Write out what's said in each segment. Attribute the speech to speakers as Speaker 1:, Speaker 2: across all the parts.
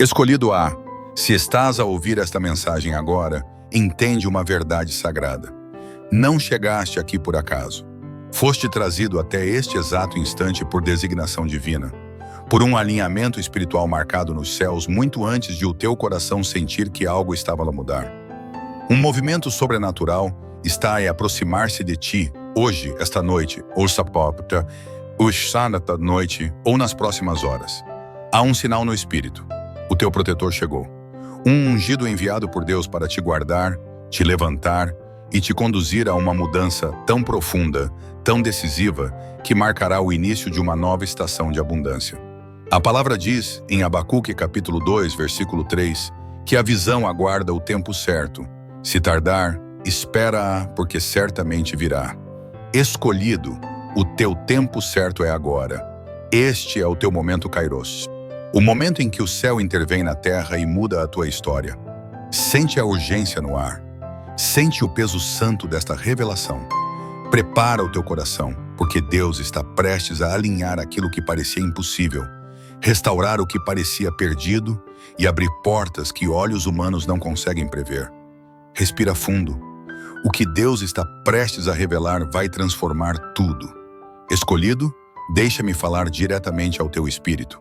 Speaker 1: Escolhido A, se estás a ouvir esta mensagem agora, entende uma verdade sagrada. Não chegaste aqui por acaso. Foste trazido até este exato instante por designação divina, por um alinhamento espiritual marcado nos céus muito antes de o teu coração sentir que algo estava a mudar. Um movimento sobrenatural está a aproximar-se de ti, hoje, esta noite, ou sapopta, esta noite, ou nas próximas horas. Há um sinal no Espírito. O teu protetor chegou. Um ungido enviado por Deus para te guardar, te levantar e te conduzir a uma mudança tão profunda, tão decisiva, que marcará o início de uma nova estação de abundância. A palavra diz, em Abacuque capítulo 2, versículo 3, que a visão aguarda o tempo certo. Se tardar, espera-a, porque certamente virá. Escolhido, o teu tempo certo é agora. Este é o teu momento Kairos. O momento em que o céu intervém na terra e muda a tua história. Sente a urgência no ar. Sente o peso santo desta revelação. Prepara o teu coração, porque Deus está prestes a alinhar aquilo que parecia impossível, restaurar o que parecia perdido e abrir portas que olhos humanos não conseguem prever. Respira fundo. O que Deus está prestes a revelar vai transformar tudo. Escolhido, deixa-me falar diretamente ao teu espírito,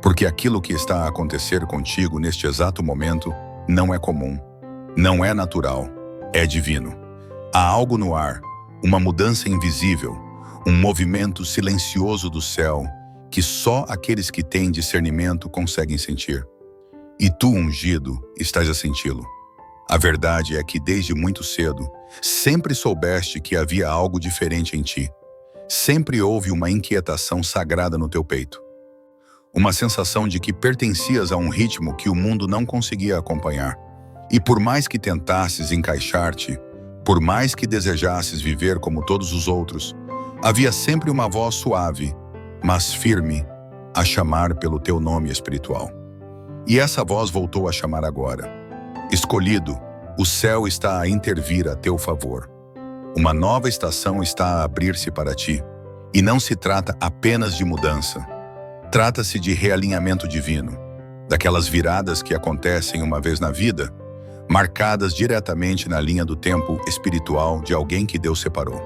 Speaker 1: porque aquilo que está a acontecer contigo neste exato momento não é comum, não é natural, é divino. Há algo no ar, uma mudança invisível, um movimento silencioso do céu que só aqueles que têm discernimento conseguem sentir. E tu, ungido, estás a senti-lo. A verdade é que desde muito cedo, sempre soubeste que havia algo diferente em ti. Sempre houve uma inquietação sagrada no teu peito. Uma sensação de que pertencias a um ritmo que o mundo não conseguia acompanhar. E por mais que tentasses encaixar-te, por mais que desejasses viver como todos os outros, havia sempre uma voz suave, mas firme, a chamar pelo teu nome espiritual. E essa voz voltou a chamar agora. Escolhido, o céu está a intervir a teu favor. Uma nova estação está a abrir-se para ti. E não se trata apenas de mudança. Trata-se de realinhamento divino, daquelas viradas que acontecem uma vez na vida, marcadas diretamente na linha do tempo espiritual de alguém que Deus separou.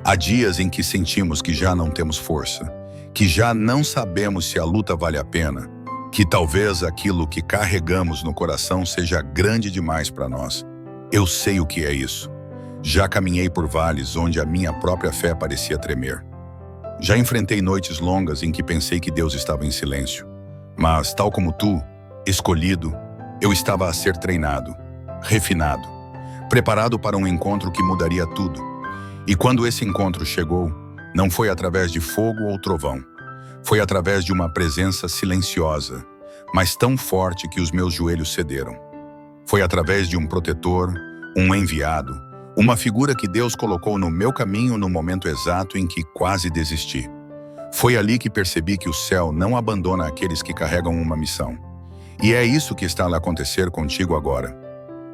Speaker 1: Há dias em que sentimos que já não temos força, que já não sabemos se a luta vale a pena, que talvez aquilo que carregamos no coração seja grande demais para nós. Eu sei o que é isso. Já caminhei por vales onde a minha própria fé parecia tremer. Já enfrentei noites longas em que pensei que Deus estava em silêncio. Mas, tal como tu, escolhido, eu estava a ser treinado, refinado, preparado para um encontro que mudaria tudo. E quando esse encontro chegou, não foi através de fogo ou trovão. Foi através de uma presença silenciosa, mas tão forte que os meus joelhos cederam. Foi através de um protetor, um enviado, uma figura que Deus colocou no meu caminho no momento exato em que quase desisti. Foi ali que percebi que o céu não abandona aqueles que carregam uma missão. E é isso que está a acontecer contigo agora.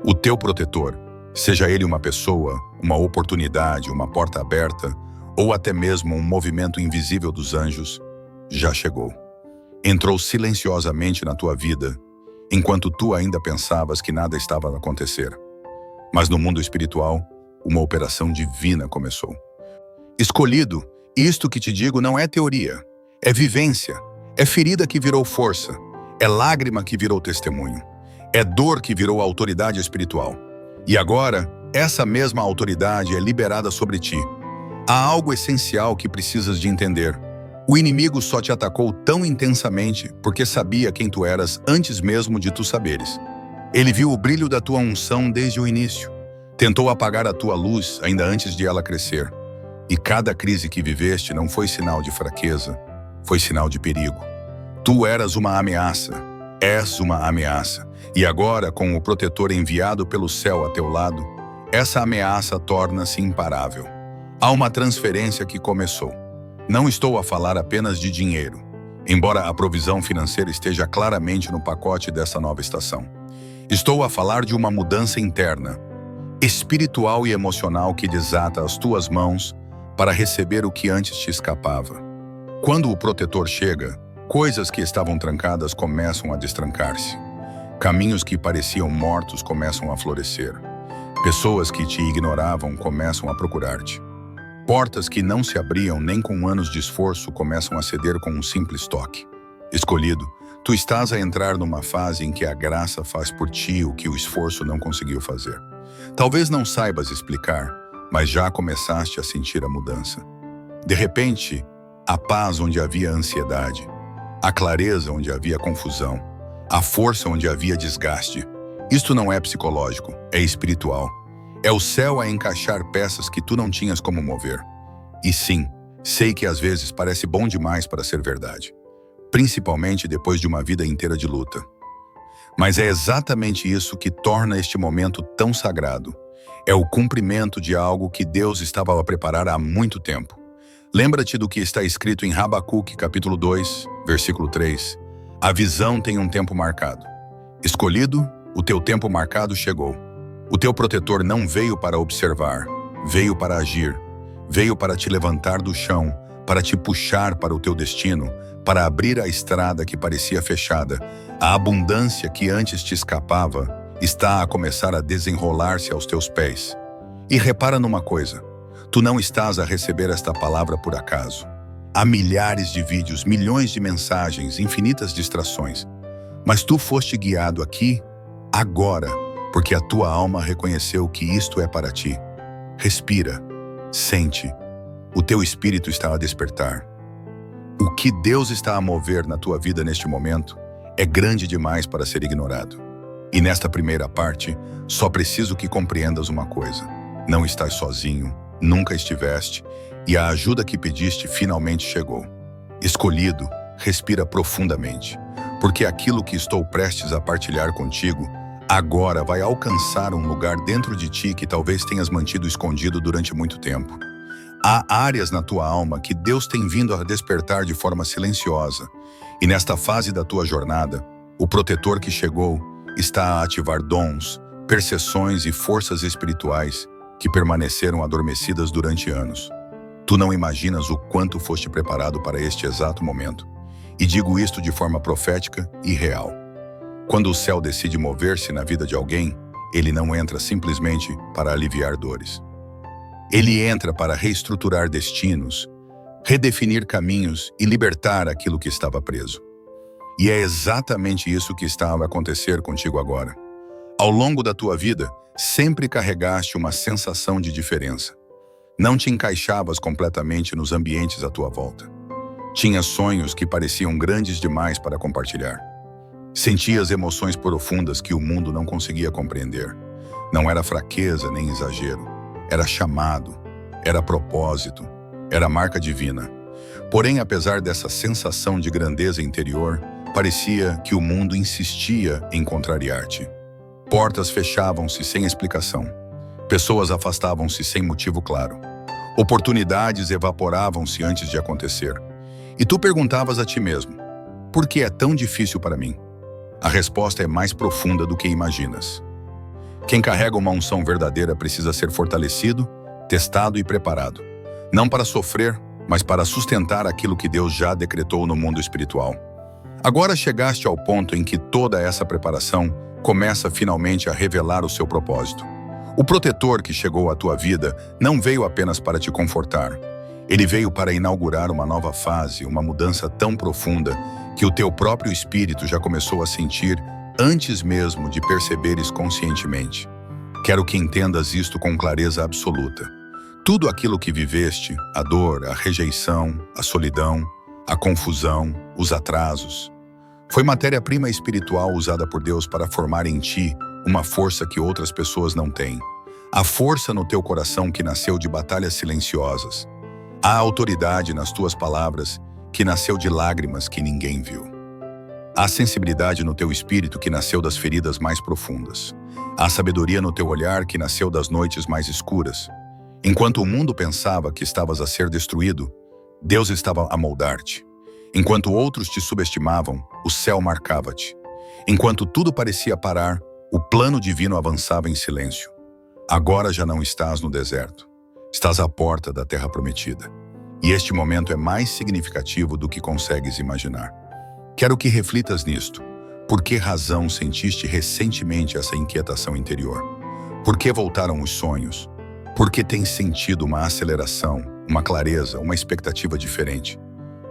Speaker 1: O teu protetor, seja ele uma pessoa, uma oportunidade, uma porta aberta, ou até mesmo um movimento invisível dos anjos, já chegou. Entrou silenciosamente na tua vida, enquanto tu ainda pensavas que nada estava a acontecer. Mas no mundo espiritual, uma operação divina começou. Escolhido, isto que te digo não é teoria, é vivência, é ferida que virou força, é lágrima que virou testemunho, é dor que virou autoridade espiritual. E agora, essa mesma autoridade é liberada sobre ti. Há algo essencial que precisas de entender. O inimigo só te atacou tão intensamente porque sabia quem tu eras antes mesmo de tu saberes. Ele viu o brilho da tua unção desde o início. Tentou apagar a tua luz ainda antes de ela crescer. E cada crise que viveste não foi sinal de fraqueza, foi sinal de perigo. Tu eras uma ameaça, és uma ameaça. E agora, com o protetor enviado pelo céu a teu lado, essa ameaça torna-se imparável. Há uma transferência que começou. Não estou a falar apenas de dinheiro, embora a provisão financeira esteja claramente no pacote dessa nova estação. Estou a falar de uma mudança interna, espiritual e emocional que desata as tuas mãos para receber o que antes te escapava. Quando o protetor chega, coisas que estavam trancadas começam a destrancar-se. Caminhos que pareciam mortos começam a florescer. Pessoas que te ignoravam começam a procurar-te. Portas que não se abriam nem com anos de esforço começam a ceder com um simples toque. Escolhido, tu estás a entrar numa fase em que a graça faz por ti o que o esforço não conseguiu fazer. Talvez não saibas explicar, mas já começaste a sentir a mudança. De repente, a paz onde havia ansiedade, a clareza onde havia confusão, a força onde havia desgaste. Isto não é psicológico, é espiritual. É o céu a encaixar peças que tu não tinhas como mover. E sim, sei que às vezes parece bom demais para ser verdade, principalmente depois de uma vida inteira de luta. Mas é exatamente isso que torna este momento tão sagrado. É o cumprimento de algo que Deus estava a preparar há muito tempo. Lembra-te do que está escrito em Habacuque, capítulo 2, versículo 3. A visão tem um tempo marcado. Escolhido, o teu tempo marcado chegou. O teu protetor não veio para observar, veio para agir. Veio para te levantar do chão, para te puxar para o teu destino, para abrir a estrada que parecia fechada. A abundância que antes te escapava está a começar a desenrolar-se aos teus pés. E repara numa coisa, tu não estás a receber esta palavra por acaso. Há milhares de vídeos, milhões de mensagens, infinitas distrações. Mas tu foste guiado aqui, agora, porque a tua alma reconheceu que isto é para ti. Respira, sente. O teu espírito está a despertar. O que Deus está a mover na tua vida neste momento é grande demais para ser ignorado. E nesta primeira parte, só preciso que compreendas uma coisa. Não estás sozinho, nunca estiveste, e a ajuda que pediste finalmente chegou. Escolhido, respira profundamente, porque aquilo que estou prestes a partilhar contigo agora vai alcançar um lugar dentro de ti que talvez tenhas mantido escondido durante muito tempo. Há áreas na tua alma que Deus tem vindo a despertar de forma silenciosa, e nesta fase da tua jornada, o protetor que chegou está a ativar dons, percepções e forças espirituais que permaneceram adormecidas durante anos. Tu não imaginas o quanto foste preparado para este exato momento. E digo isto de forma profética e real. Quando o céu decide mover-se na vida de alguém, ele não entra simplesmente para aliviar dores. Ele entra para reestruturar destinos, redefinir caminhos e libertar aquilo que estava preso. E é exatamente isso que está a acontecer contigo agora. Ao longo da tua vida, sempre carregaste uma sensação de diferença. Não te encaixavas completamente nos ambientes à tua volta. Tinhas sonhos que pareciam grandes demais para compartilhar. Sentias emoções profundas que o mundo não conseguia compreender. Não era fraqueza nem exagero. Era chamado, era propósito, era marca divina. Porém, apesar dessa sensação de grandeza interior, parecia que o mundo insistia em contrariar-te. Portas fechavam-se sem explicação. Pessoas afastavam-se sem motivo claro. Oportunidades evaporavam-se antes de acontecer. E tu perguntavas a ti mesmo, por que é tão difícil para mim? A resposta é mais profunda do que imaginas. Quem carrega uma unção verdadeira precisa ser fortalecido, testado e preparado. Não para sofrer, mas para sustentar aquilo que Deus já decretou no mundo espiritual. Agora chegaste ao ponto em que toda essa preparação começa finalmente a revelar o seu propósito. O protetor que chegou à tua vida não veio apenas para te confortar. Ele veio para inaugurar uma nova fase, uma mudança tão profunda que o teu próprio espírito já começou a sentir antes mesmo de perceberes conscientemente. Quero que entendas isto com clareza absoluta. Tudo aquilo que viveste, a dor, a rejeição, a solidão, a confusão, os atrasos, foi matéria-prima espiritual usada por Deus para formar em ti uma força que outras pessoas não têm. A força no teu coração que nasceu de batalhas silenciosas. Há autoridade nas tuas palavras que nasceu de lágrimas que ninguém viu. Há sensibilidade no teu espírito que nasceu das feridas mais profundas. Há sabedoria no teu olhar que nasceu das noites mais escuras. Enquanto o mundo pensava que estavas a ser destruído, Deus estava a moldar-te. Enquanto outros te subestimavam, o céu marcava-te. Enquanto tudo parecia parar, o plano divino avançava em silêncio. Agora já não estás no deserto. Estás à porta da terra prometida. E este momento é mais significativo do que consegues imaginar. Quero que reflitas nisto, Por que razão sentiste recentemente essa inquietação interior? Por que voltaram os sonhos? Por que tens sentido uma aceleração, uma clareza, uma expectativa diferente?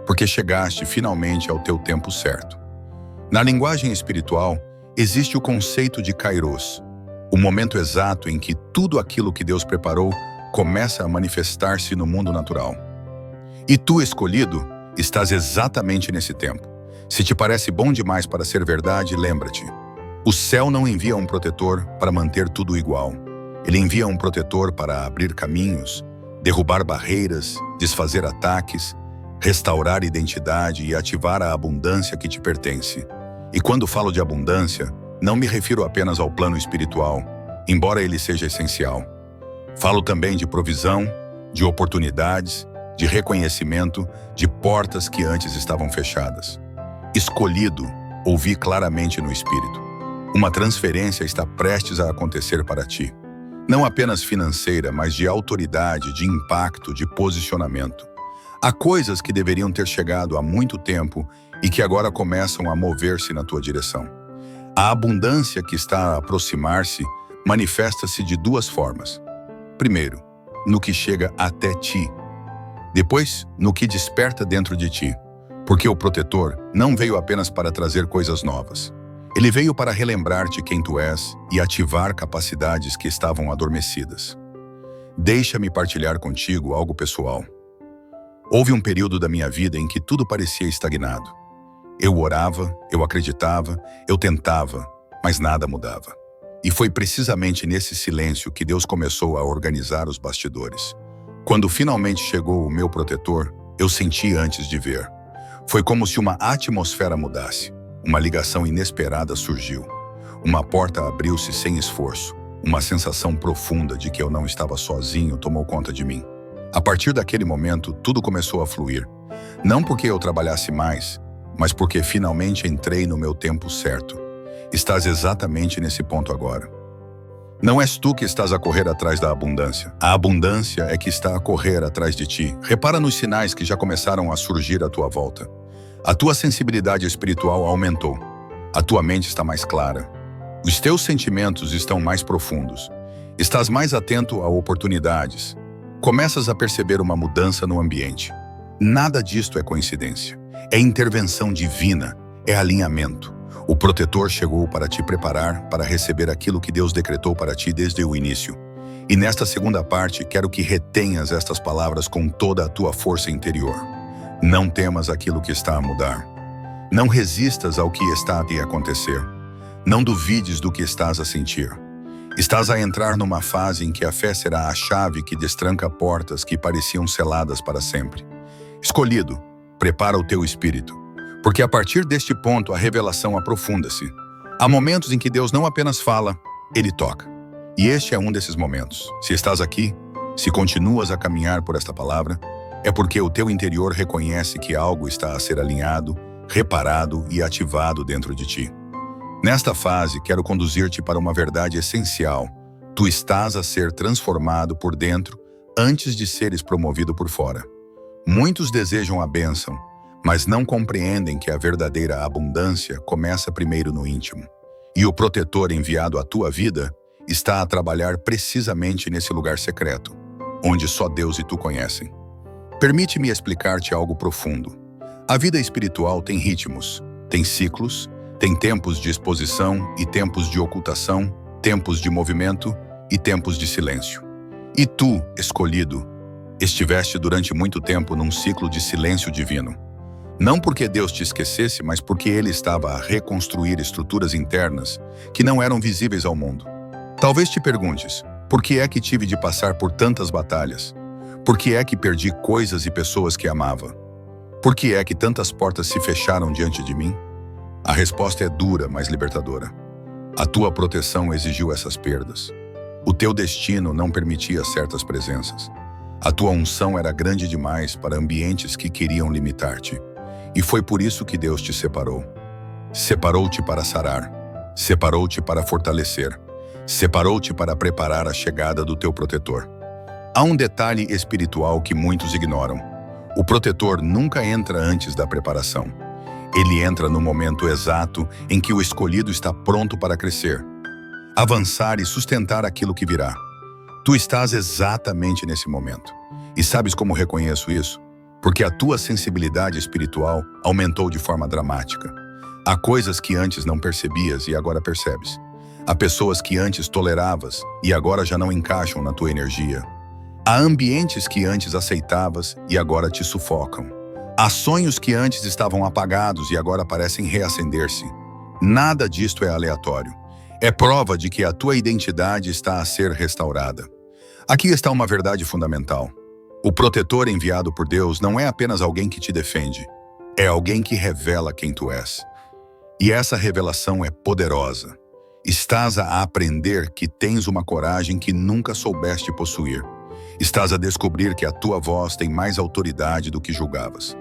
Speaker 1: Porque chegaste finalmente ao teu tempo certo. Na linguagem espiritual, existe o conceito de Kairos, o momento exato em que tudo aquilo que Deus preparou começa a manifestar-se no mundo natural. E tu, escolhido, estás exatamente nesse tempo. Se te parece bom demais para ser verdade, lembra-te. O céu não envia um protetor para manter tudo igual. Ele envia um protetor para abrir caminhos, derrubar barreiras, desfazer ataques, restaurar identidade e ativar a abundância que te pertence. E quando falo de abundância, não me refiro apenas ao plano espiritual, embora ele seja essencial. Falo também de provisão, de oportunidades, de reconhecimento, de portas que antes estavam fechadas. Escolhido, ouvi claramente no Espírito. Uma transferência está prestes a acontecer para ti. Não apenas financeira, mas de autoridade, de impacto, de posicionamento. Há coisas que deveriam ter chegado há muito tempo e que agora começam a mover-se na tua direção. A abundância que está a aproximar-se manifesta-se de duas formas. Primeiro, no que chega até ti. Depois, no que desperta dentro de ti. Porque o protetor não veio apenas para trazer coisas novas. Ele veio para relembrar-te quem tu és e ativar capacidades que estavam adormecidas. Deixa-me partilhar contigo algo pessoal. Houve um período da minha vida em que tudo parecia estagnado. Eu orava, eu acreditava, eu tentava, mas nada mudava. E foi precisamente nesse silêncio que Deus começou a organizar os bastidores. Quando finalmente chegou o meu protetor, eu senti antes de ver. Foi como se uma atmosfera mudasse. Uma ligação inesperada surgiu. Uma porta abriu-se sem esforço. Uma sensação profunda de que eu não estava sozinho tomou conta de mim. A partir daquele momento, tudo começou a fluir. Não porque eu trabalhasse mais, mas porque finalmente entrei no meu tempo certo. Estás exatamente nesse ponto agora. Não és tu que estás a correr atrás da abundância. A abundância é que está a correr atrás de ti. Repara nos sinais que já começaram a surgir à tua volta. A tua sensibilidade espiritual aumentou. A tua mente está mais clara. Os teus sentimentos estão mais profundos. Estás mais atento a oportunidades. Começas a perceber uma mudança no ambiente. Nada disto é coincidência. É intervenção divina, é alinhamento. O protetor chegou para te preparar para receber aquilo que Deus decretou para ti desde o início. E nesta segunda parte, quero que retenhas estas palavras com toda a tua força interior. Não temas aquilo que está a mudar. Não resistas ao que está a acontecer. Não duvides do que estás a sentir. Estás a entrar numa fase em que a fé será a chave que destranca portas que pareciam seladas para sempre. Escolhido, prepara o teu espírito, porque a partir deste ponto a revelação aprofunda-se. Há momentos em que Deus não apenas fala, Ele toca. E este é um desses momentos. Se estás aqui, se continuas a caminhar por esta palavra, é porque o teu interior reconhece que algo está a ser alinhado, reparado e ativado dentro de ti. Nesta fase, quero conduzir-te para uma verdade essencial. Tu estás a ser transformado por dentro antes de seres promovido por fora. Muitos desejam a bênção, mas não compreendem que a verdadeira abundância começa primeiro no íntimo. E o protetor enviado à tua vida está a trabalhar precisamente nesse lugar secreto, onde só Deus e tu conhecem. Permite-me explicar-te algo profundo. A vida espiritual tem ritmos, tem ciclos, tem tempos de exposição e tempos de ocultação, tempos de movimento e tempos de silêncio. E tu, escolhido, estiveste durante muito tempo num ciclo de silêncio divino. Não porque Deus te esquecesse, mas porque Ele estava a reconstruir estruturas internas que não eram visíveis ao mundo. Talvez te perguntes, por que é que tive de passar por tantas batalhas? Por que é que perdi coisas e pessoas que amava? Por que é que tantas portas se fecharam diante de mim? A resposta é dura, mas libertadora. A tua proteção exigiu essas perdas. O teu destino não permitia certas presenças. A tua unção era grande demais para ambientes que queriam limitar-te. E foi por isso que Deus te separou. Separou-te para sarar. Separou-te para fortalecer. Separou-te para preparar a chegada do teu protetor. Há um detalhe espiritual que muitos ignoram. O protetor nunca entra antes da preparação. Ele entra no momento exato em que o escolhido está pronto para crescer, avançar e sustentar aquilo que virá. Tu estás exatamente nesse momento. E sabes como reconheço isso? Porque a tua sensibilidade espiritual aumentou de forma dramática. Há coisas que antes não percebias e agora percebes. Há pessoas que antes toleravas e agora já não encaixam na tua energia. Há ambientes que antes aceitavas e agora te sufocam. Há sonhos que antes estavam apagados e agora parecem reacender-se. Nada disto é aleatório. É prova de que a tua identidade está a ser restaurada. Aqui está uma verdade fundamental. O protetor enviado por Deus não é apenas alguém que te defende. É alguém que revela quem tu és. E essa revelação é poderosa. Estás a aprender que tens uma coragem que nunca soubeste possuir. Estás a descobrir que a tua voz tem mais autoridade do que julgavas.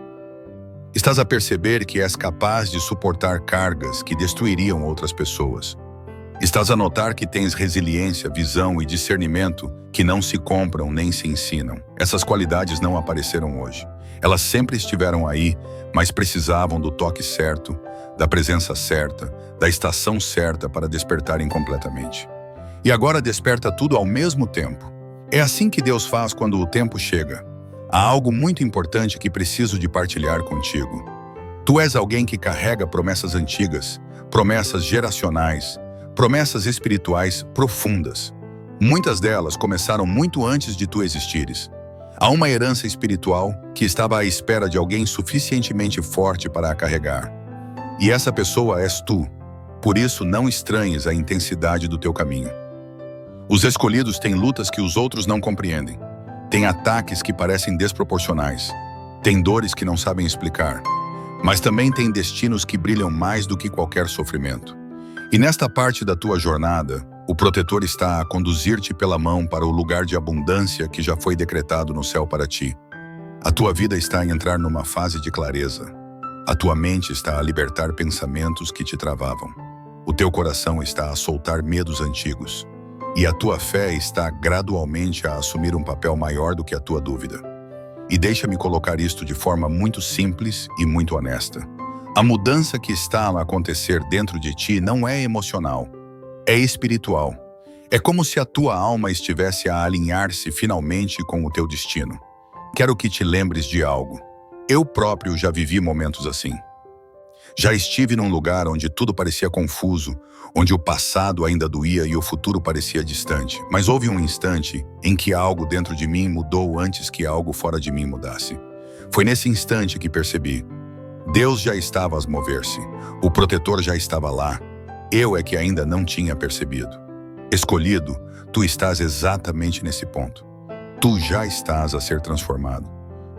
Speaker 1: Estás a perceber que és capaz de suportar cargas que destruiriam outras pessoas. Estás a notar que tens resiliência, visão e discernimento que não se compram nem se ensinam. Essas qualidades não apareceram hoje. Elas sempre estiveram aí, mas precisavam do toque certo, da presença certa, da estação certa para despertarem completamente. E agora desperta tudo ao mesmo tempo. É assim que Deus faz quando o tempo chega. Há algo muito importante que preciso de partilhar contigo. Tu és alguém que carrega promessas antigas, promessas geracionais, promessas espirituais profundas. Muitas delas começaram muito antes de tu existires. Há uma herança espiritual que estava à espera de alguém suficientemente forte para a carregar. E essa pessoa és tu. Por isso, não estranhes a intensidade do teu caminho. Os escolhidos têm lutas que os outros não compreendem. Têm ataques que parecem desproporcionais. Têm dores que não sabem explicar. Mas também têm destinos que brilham mais do que qualquer sofrimento. E nesta parte da tua jornada, o protetor está a conduzir-te pela mão para o lugar de abundância que já foi decretado no céu para ti. A tua vida está a entrar numa fase de clareza. A tua mente está a libertar pensamentos que te travavam. O teu coração está a soltar medos antigos. E a tua fé está gradualmente a assumir um papel maior do que a tua dúvida. E deixa-me colocar isto de forma muito simples e muito honesta. A mudança que está a acontecer dentro de ti não é emocional, é espiritual. É como se a tua alma estivesse a alinhar-se finalmente com o teu destino. Quero que te lembres de algo. Eu próprio já vivi momentos assim. Já estive num lugar onde tudo parecia confuso, onde o passado ainda doía e o futuro parecia distante. Mas houve um instante em que algo dentro de mim mudou antes que algo fora de mim mudasse. Foi nesse instante que percebi. Deus já estava a mover-se. O protetor já estava lá. Eu é que ainda não tinha percebido. Escolhido, tu estás exatamente nesse ponto. Tu já estás a ser transformado.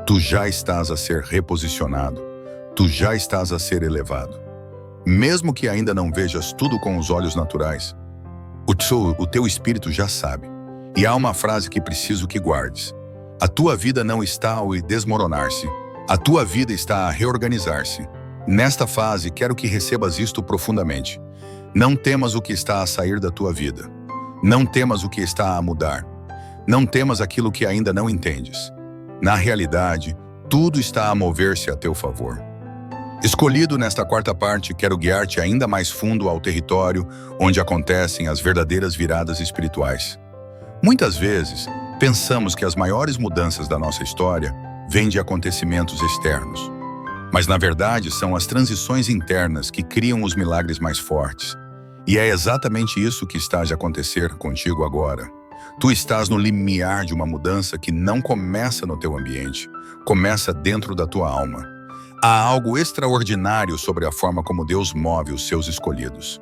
Speaker 1: Tu já estás a ser reposicionado. Tu já estás a ser elevado. Mesmo que ainda não vejas tudo com os olhos naturais, o teu espírito já sabe. E há uma frase que preciso que guardes. A tua vida não está a desmoronar-se. A tua vida está a reorganizar-se. Nesta fase, quero que recebas isto profundamente. Não temas o que está a sair da tua vida. Não temas o que está a mudar. Não temas aquilo que ainda não entendes. Na realidade, tudo está a mover-se a teu favor. Escolhido nesta quarta parte, quero guiar-te ainda mais fundo ao território onde acontecem as verdadeiras viradas espirituais. Muitas vezes, pensamos que as maiores mudanças da nossa história vêm de acontecimentos externos. Mas, na verdade, são as transições internas que criam os milagres mais fortes. E é exatamente isso que está a acontecer contigo agora. Tu estás no limiar de uma mudança que não começa no teu ambiente, começa dentro da tua alma. Há algo extraordinário sobre a forma como Deus move os seus escolhidos.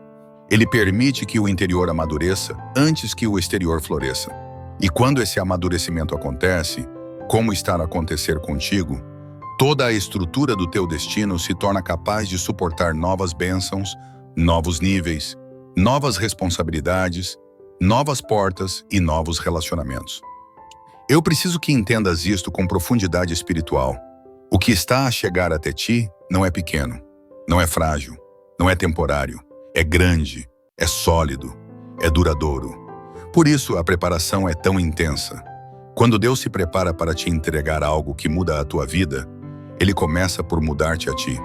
Speaker 1: Ele permite que o interior amadureça antes que o exterior floresça. E quando esse amadurecimento acontece, como está a acontecer contigo, toda a estrutura do teu destino se torna capaz de suportar novas bênçãos, novos níveis, novas responsabilidades, novas portas e novos relacionamentos. Eu preciso que entendas isto com profundidade espiritual. O que está a chegar até ti não é pequeno, não é frágil, não é temporário, é grande, é sólido, é duradouro. Por isso a preparação é tão intensa. Quando Deus se prepara para te entregar algo que muda a tua vida, Ele começa por mudar-te a ti.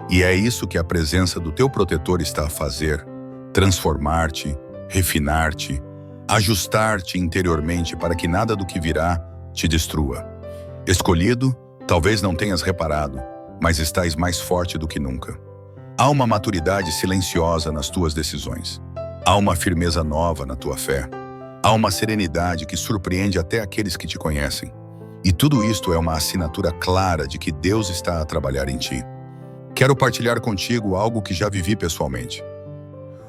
Speaker 1: E é isso que a presença do teu protetor está a fazer: transformar-te, refinar-te, ajustar-te interiormente para que nada do que virá te destrua. Escolhido, talvez não tenhas reparado, mas estás mais forte do que nunca. Há uma maturidade silenciosa nas tuas decisões. Há uma firmeza nova na tua fé. Há uma serenidade que surpreende até aqueles que te conhecem. E tudo isto é uma assinatura clara de que Deus está a trabalhar em ti. Quero partilhar contigo algo que já vivi pessoalmente.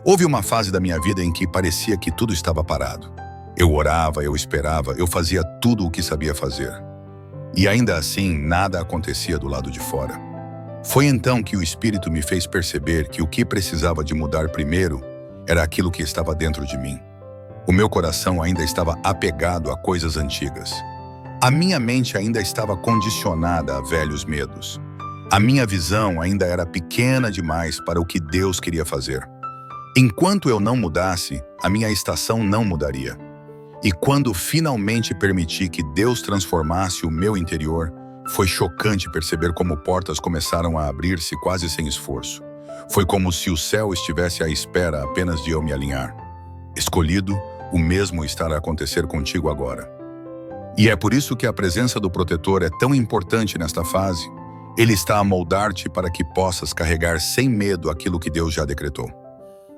Speaker 1: Houve uma fase da minha vida em que parecia que tudo estava parado. Eu orava, eu esperava, eu fazia tudo o que sabia fazer. E ainda assim, nada acontecia do lado de fora. Foi então que o Espírito me fez perceber que o que precisava de mudar primeiro era aquilo que estava dentro de mim. O meu coração ainda estava apegado a coisas antigas. A minha mente ainda estava condicionada a velhos medos. A minha visão ainda era pequena demais para o que Deus queria fazer. Enquanto eu não mudasse, a minha estação não mudaria. E quando finalmente permiti que Deus transformasse o meu interior, foi chocante perceber como portas começaram a abrir-se quase sem esforço. Foi como se o céu estivesse à espera apenas de eu me alinhar. Escolhido, o mesmo está a acontecer contigo agora. E é por isso que a presença do protetor é tão importante nesta fase. Ele está a moldar-te para que possas carregar sem medo aquilo que Deus já decretou.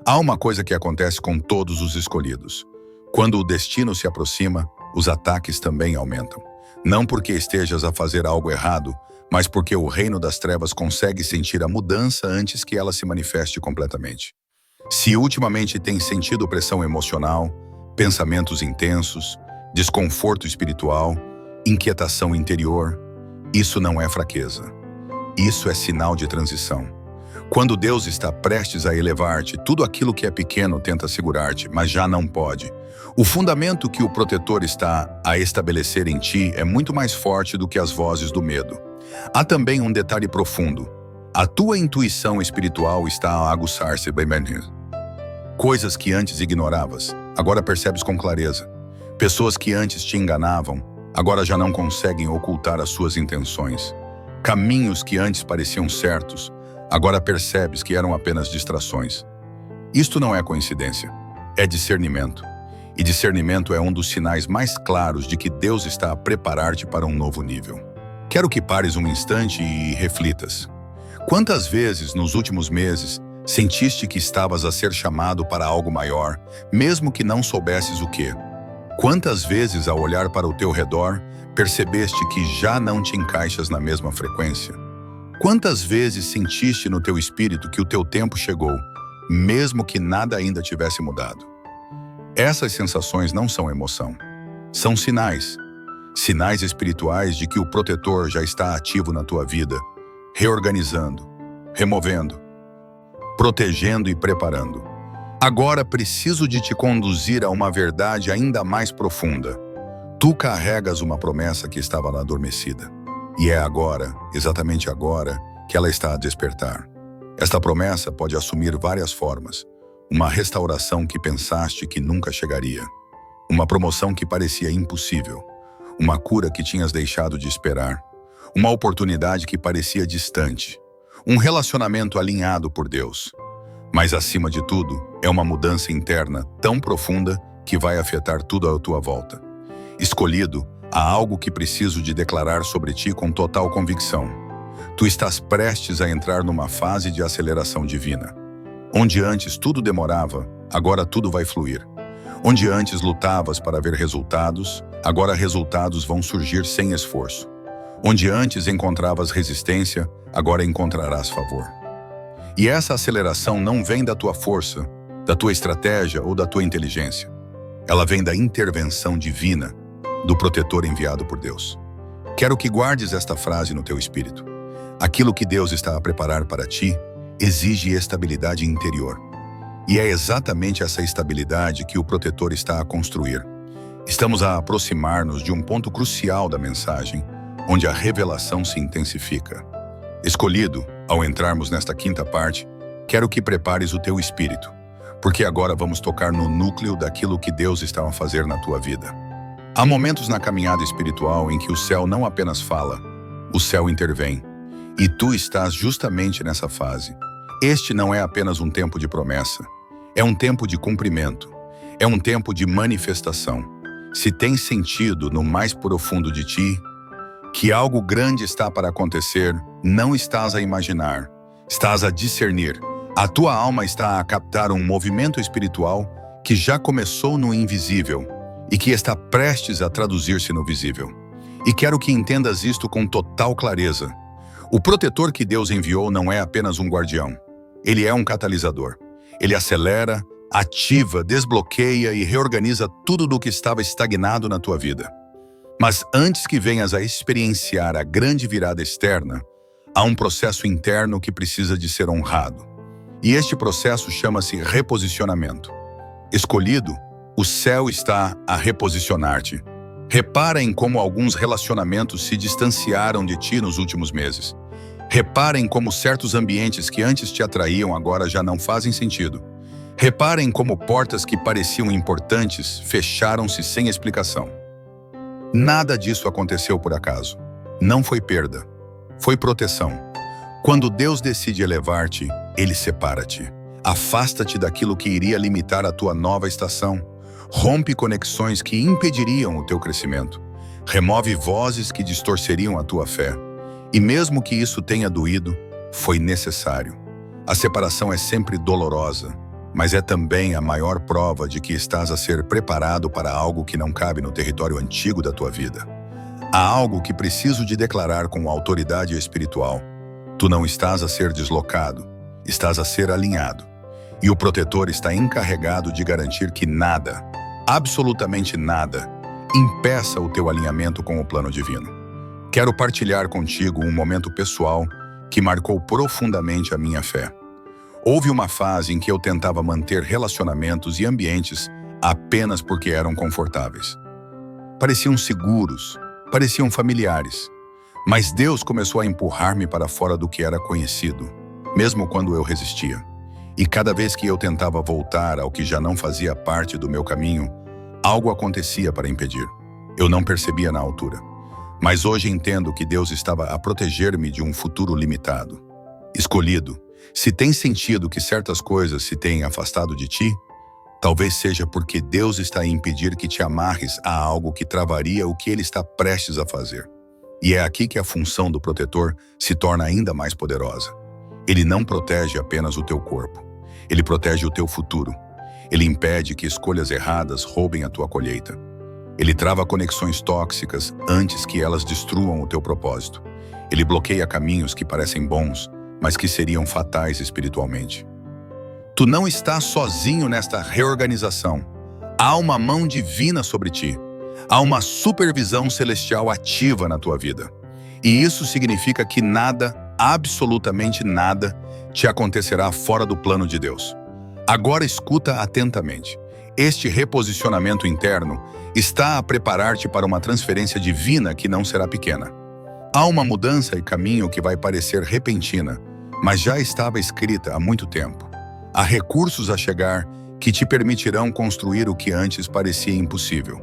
Speaker 1: Há uma coisa que acontece com todos os escolhidos. Quando o destino se aproxima, os ataques também aumentam. Não porque estejas a fazer algo errado, mas porque o reino das trevas consegue sentir a mudança antes que ela se manifeste completamente. Se ultimamente tens sentido pressão emocional, pensamentos intensos, desconforto espiritual, inquietação interior, isso não é fraqueza. Isso é sinal de transição. Quando Deus está prestes a elevar-te, tudo aquilo que é pequeno tenta segurar-te, mas já não pode. O fundamento que o protetor está a estabelecer em ti é muito mais forte do que as vozes do medo. Há também um detalhe profundo. A tua intuição espiritual está a aguçar-se, coisas que antes ignoravas, agora percebes com clareza. Pessoas que antes te enganavam, agora já não conseguem ocultar as suas intenções. Caminhos que antes pareciam certos, agora percebes que eram apenas distrações. Isto não é coincidência, é discernimento. E discernimento é um dos sinais mais claros de que Deus está a preparar-te para um novo nível. Quero que pares um instante e reflitas. Quantas vezes nos últimos meses sentiste que estavas a ser chamado para algo maior, mesmo que não soubesses o quê? Quantas vezes, ao olhar para o teu redor, percebeste que já não te encaixas na mesma frequência? Quantas vezes sentiste no teu espírito que o teu tempo chegou, mesmo que nada ainda tivesse mudado? Essas sensações não são emoção, são sinais. Sinais espirituais de que o protetor já está ativo na tua vida, reorganizando, removendo, protegendo e preparando. Agora preciso de te conduzir a uma verdade ainda mais profunda. Tu carregas uma promessa que estava lá adormecida. E é agora, exatamente agora, que ela está a despertar. Esta promessa pode assumir várias formas. Uma restauração que pensaste que nunca chegaria. Uma promoção que parecia impossível. Uma cura que tinhas deixado de esperar. Uma oportunidade que parecia distante. Um relacionamento alinhado por Deus. Mas, acima de tudo, é uma mudança interna tão profunda que vai afetar tudo à tua volta. Escolhido, há algo que preciso de declarar sobre ti com total convicção. Tu estás prestes a entrar numa fase de aceleração divina. Onde antes tudo demorava, agora tudo vai fluir. Onde antes lutavas para ver resultados, agora resultados vão surgir sem esforço. Onde antes encontravas resistência, agora encontrarás favor. E essa aceleração não vem da tua força, da tua estratégia ou da tua inteligência. Ela vem da intervenção divina, do protetor enviado por Deus. Quero que guardes esta frase no teu espírito. Aquilo que Deus está a preparar para ti exige estabilidade interior. E é exatamente essa estabilidade que o protetor está a construir. Estamos a aproximar-nos de um ponto crucial da mensagem, onde a revelação se intensifica. Escolhido, ao entrarmos nesta quinta parte, quero que prepares o teu espírito, porque agora vamos tocar no núcleo daquilo que Deus está a fazer na tua vida. Há momentos na caminhada espiritual em que o céu não apenas fala, o céu intervém. E tu estás justamente nessa fase. Este não é apenas um tempo de promessa. É um tempo de cumprimento. É um tempo de manifestação. Se tem sentido no mais profundo de ti, que algo grande está para acontecer, não estás a imaginar, estás a discernir. A tua alma está a captar um movimento espiritual que já começou no invisível e que está prestes a traduzir-se no visível. E quero que entendas isto com total clareza. O protetor que Deus enviou não é apenas um guardião. Ele é um catalisador. Ele acelera, ativa, desbloqueia e reorganiza tudo do que estava estagnado na tua vida. Mas antes que venhas a experienciar a grande virada externa, há um processo interno que precisa de ser honrado. E este processo chama-se reposicionamento. Escolhido, o céu está a reposicionar-te. Repara em como alguns relacionamentos se distanciaram de ti nos últimos meses. Repara em como certos ambientes que antes te atraíam agora já não fazem sentido. Repara em como portas que pareciam importantes fecharam-se sem explicação. Nada disso aconteceu por acaso. Não foi perda. Foi proteção. Quando Deus decide elevar-te, Ele separa-te. Afasta-te daquilo que iria limitar a tua nova estação. Rompe conexões que impediriam o teu crescimento. Remove vozes que distorceriam a tua fé. E mesmo que isso tenha doído, foi necessário. A separação é sempre dolorosa, mas é também a maior prova de que estás a ser preparado para algo que não cabe no território antigo da tua vida. Há algo que preciso de declarar com autoridade espiritual. Tu não estás a ser deslocado, estás a ser alinhado. E o protetor está encarregado de garantir que nada, absolutamente nada, impeça o teu alinhamento com o plano divino. Quero partilhar contigo um momento pessoal que marcou profundamente a minha fé. Houve uma fase em que eu tentava manter relacionamentos e ambientes apenas porque eram confortáveis. Pareciam seguros, pareciam familiares. Mas Deus começou a empurrar-me para fora do que era conhecido, mesmo quando eu resistia. E cada vez que eu tentava voltar ao que já não fazia parte do meu caminho, algo acontecia para impedir. Eu não percebia na altura. Mas hoje entendo que Deus estava a proteger-me de um futuro limitado. Escolhido, se tem sentido que certas coisas se tenham afastado de ti, talvez seja porque Deus está a impedir que te amarres a algo que travaria o que Ele está prestes a fazer. E é aqui que a função do protetor se torna ainda mais poderosa. Ele não protege apenas o teu corpo. Ele protege o teu futuro. Ele impede que escolhas erradas roubem a tua colheita. Ele trava conexões tóxicas antes que elas destruam o teu propósito. Ele bloqueia caminhos que parecem bons, mas que seriam fatais espiritualmente. Tu não estás sozinho nesta reorganização. Há uma mão divina sobre ti. Há uma supervisão celestial ativa na tua vida. E isso significa que nada, absolutamente nada, te acontecerá fora do plano de Deus. Agora escuta atentamente. Este reposicionamento interno está a preparar-te para uma transferência divina que não será pequena. Há uma mudança e caminho que vai parecer repentina, mas já estava escrita há muito tempo. Há recursos a chegar que te permitirão construir o que antes parecia impossível.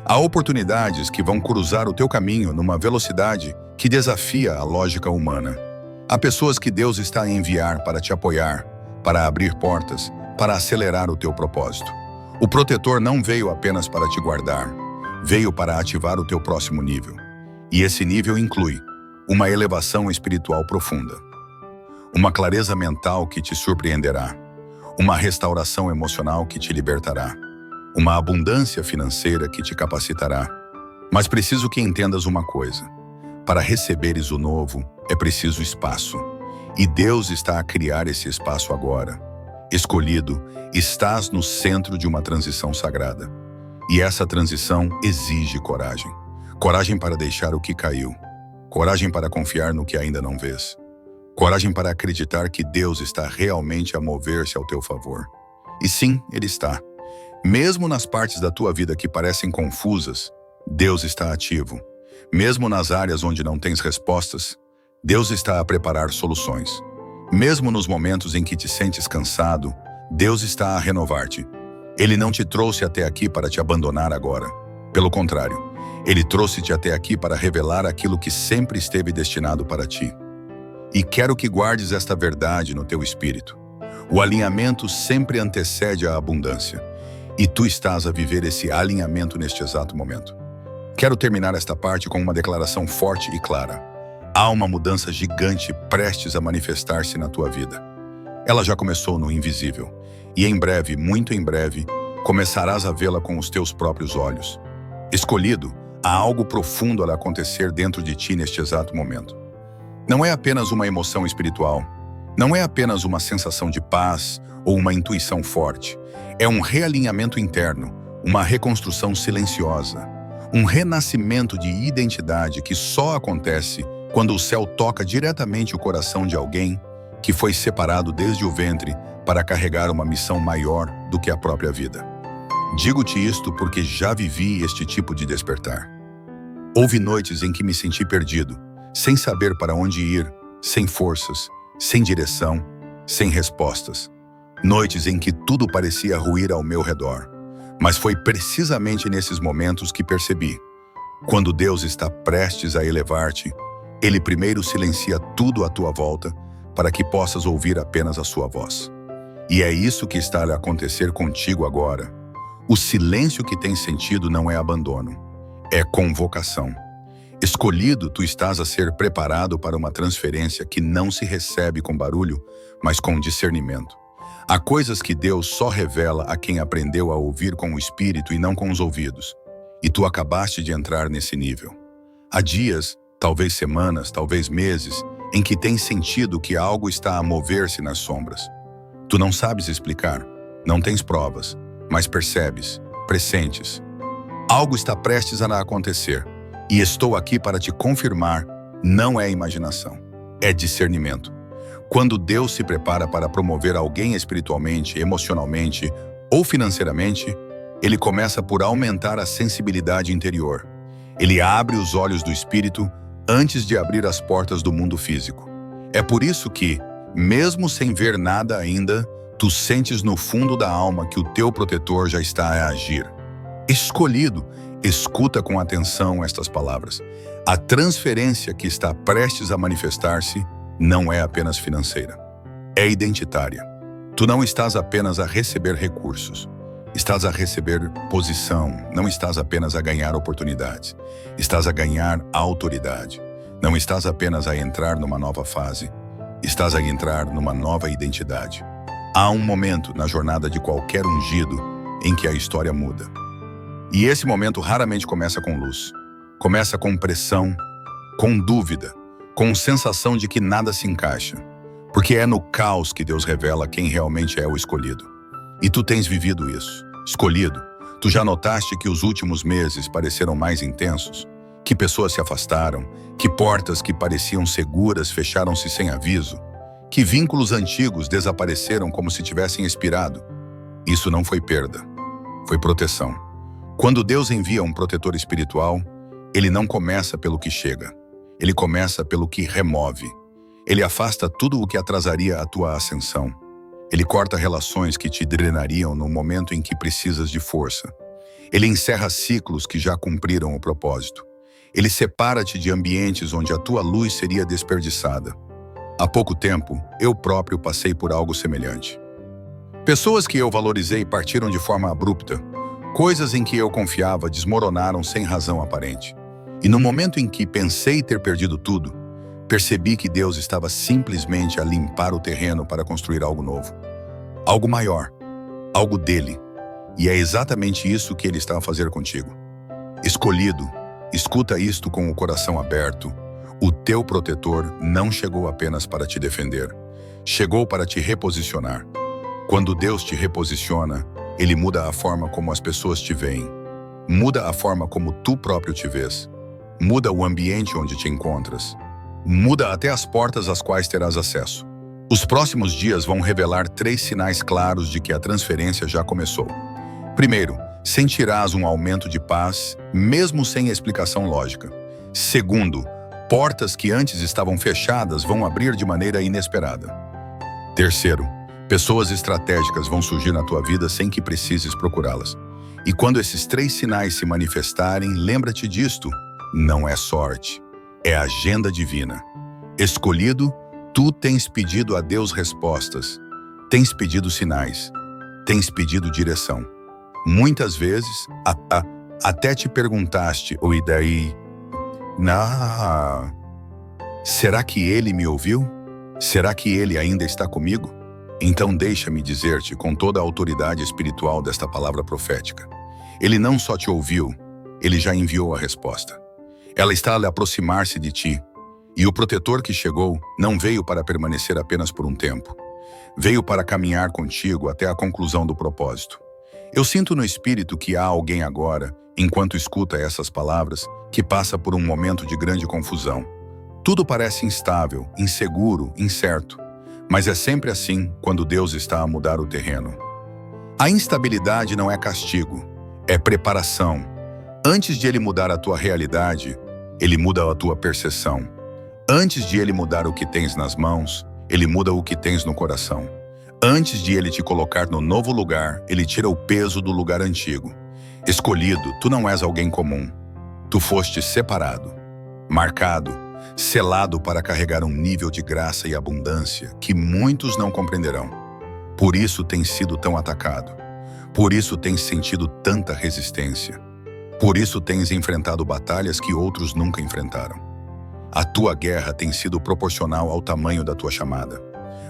Speaker 1: Há oportunidades que vão cruzar o teu caminho numa velocidade que desafia a lógica humana. Há pessoas que Deus está a enviar para te apoiar, para abrir portas, para acelerar o teu propósito. O protetor não veio apenas para te guardar, veio para ativar o teu próximo nível. E esse nível inclui uma elevação espiritual profunda, uma clareza mental que te surpreenderá, uma restauração emocional que te libertará, uma abundância financeira que te capacitará. Mas preciso que entendas uma coisa. Para receberes o novo, é preciso espaço. E Deus está a criar esse espaço agora. Escolhido, estás no centro de uma transição sagrada. E essa transição exige coragem. Coragem para deixar o que caiu. Coragem para confiar no que ainda não vês. Coragem para acreditar que Deus está realmente a mover-se ao teu favor. E sim, Ele está. Mesmo nas partes da tua vida que parecem confusas, Deus está ativo. Mesmo nas áreas onde não tens respostas, Deus está a preparar soluções. Mesmo nos momentos em que te sentes cansado, Deus está a renovar-te. Ele não te trouxe até aqui para te abandonar agora. Pelo contrário, Ele trouxe-te até aqui para revelar aquilo que sempre esteve destinado para ti. E quero que guardes esta verdade no teu espírito. O alinhamento sempre antecede a abundância. E tu estás a viver esse alinhamento neste exato momento. Quero terminar esta parte com uma declaração forte e clara. Há uma mudança gigante prestes a manifestar-se na tua vida. Ela já começou no invisível. E em breve, muito em breve, começarás a vê-la com os teus próprios olhos. Escolhido, há algo profundo a acontecer dentro de ti neste exato momento. Não é apenas uma emoção espiritual. Não é apenas uma sensação de paz ou uma intuição forte. É um realinhamento interno, uma reconstrução silenciosa, um renascimento de identidade que só acontece quando o céu toca diretamente o coração de alguém que foi separado desde o ventre para carregar uma missão maior do que a própria vida. Digo-te isto porque já vivi este tipo de despertar. Houve noites em que me senti perdido, sem saber para onde ir, sem forças, sem direção, sem respostas. Noites em que tudo parecia ruir ao meu redor. Mas foi precisamente nesses momentos que percebi. Quando Deus está prestes a elevar-te, Ele primeiro silencia tudo à tua volta para que possas ouvir apenas a sua voz. E é isso que está a acontecer contigo agora. O silêncio que tens sentido não é abandono, é convocação. Escolhido, tu estás a ser preparado para uma transferência que não se recebe com barulho, mas com discernimento. Há coisas que Deus só revela a quem aprendeu a ouvir com o espírito e não com os ouvidos. E tu acabaste de entrar nesse nível. Há dias, talvez semanas, talvez meses, em que tens sentido que algo está a mover-se nas sombras. Tu não sabes explicar, não tens provas, mas percebes, pressentes. Algo está prestes a acontecer, e estou aqui para te confirmar, não é imaginação, é discernimento. Quando Deus se prepara para promover alguém espiritualmente, emocionalmente ou financeiramente, Ele começa por aumentar a sensibilidade interior. Ele abre os olhos do espírito antes de abrir as portas do mundo físico. É por isso que, mesmo sem ver nada ainda, tu sentes no fundo da alma que o teu protetor já está a agir. Escolhido, escuta com atenção estas palavras. A transferência que está prestes a manifestar-se não é apenas financeira, é identitária. Tu não estás apenas a receber recursos, estás a receber posição, não estás apenas a ganhar oportunidades, estás a ganhar autoridade. Não estás apenas a entrar numa nova fase, estás a entrar numa nova identidade. Há um momento na jornada de qualquer ungido em que a história muda. E esse momento raramente começa com luz. Começa com pressão, com dúvida, com sensação de que nada se encaixa. Porque é no caos que Deus revela quem realmente é o escolhido. E tu tens vivido isso. Escolhido, tu já notaste que os últimos meses pareceram mais intensos? Que pessoas se afastaram? Que portas que pareciam seguras fecharam-se sem aviso? Que vínculos antigos desapareceram como se tivessem expirado? Isso não foi perda, foi proteção. Quando Deus envia um protetor espiritual, Ele não começa pelo que chega. Ele começa pelo que remove. Ele afasta tudo o que atrasaria a tua ascensão. Ele corta relações que te drenariam no momento em que precisas de força. Ele encerra ciclos que já cumpriram o propósito. Ele separa-te de ambientes onde a tua luz seria desperdiçada. Há pouco tempo, eu próprio passei por algo semelhante. Pessoas que eu valorizei partiram de forma abrupta. Coisas em que eu confiava desmoronaram sem razão aparente. E no momento em que pensei ter perdido tudo, percebi que Deus estava simplesmente a limpar o terreno para construir algo novo. Algo maior, algo dele. E é exatamente isso que Ele está a fazer contigo. Escolhido, escuta isto com o coração aberto. O teu protetor não chegou apenas para te defender, chegou para te reposicionar. Quando Deus te reposiciona, Ele muda a forma como as pessoas te veem, muda a forma como tu próprio te vês, muda o ambiente onde te encontras, muda até as portas às quais terás acesso. Os próximos dias vão revelar 3 sinais claros de que a transferência já começou. Primeiro, sentirás um aumento de paz, mesmo sem explicação lógica. Segundo, portas que antes estavam fechadas vão abrir de maneira inesperada. Terceiro, pessoas estratégicas vão surgir na tua vida sem que precises procurá-las. E quando esses 3 sinais se manifestarem, lembra-te disto: não é sorte, é agenda divina. Escolhido, Tu tens pedido a Deus respostas, tens pedido sinais, tens pedido direção. Muitas vezes, até te perguntaste, e daí? Será que ele me ouviu? Será que ele ainda está comigo? Então deixa-me dizer-te com toda a autoridade espiritual desta palavra profética. Ele não só te ouviu, ele já enviou a resposta. Ela está a aproximar-se de ti. E o protetor que chegou não veio para permanecer apenas por um tempo. Veio para caminhar contigo até a conclusão do propósito. Eu sinto no espírito que há alguém agora, enquanto escuta essas palavras, que passa por um momento de grande confusão. Tudo parece instável, inseguro, incerto. Mas é sempre assim quando Deus está a mudar o terreno. A instabilidade não é castigo, é preparação. Antes de Ele mudar a tua realidade, Ele muda a tua percepção. Antes de Ele mudar o que tens nas mãos, Ele muda o que tens no coração. Antes de Ele te colocar no novo lugar, Ele tira o peso do lugar antigo. Escolhido, tu não és alguém comum. Tu foste separado, marcado, selado para carregar um nível de graça e abundância que muitos não compreenderão. Por isso tens sido tão atacado. Por isso tens sentido tanta resistência. Por isso tens enfrentado batalhas que outros nunca enfrentaram. A tua guerra tem sido proporcional ao tamanho da tua chamada.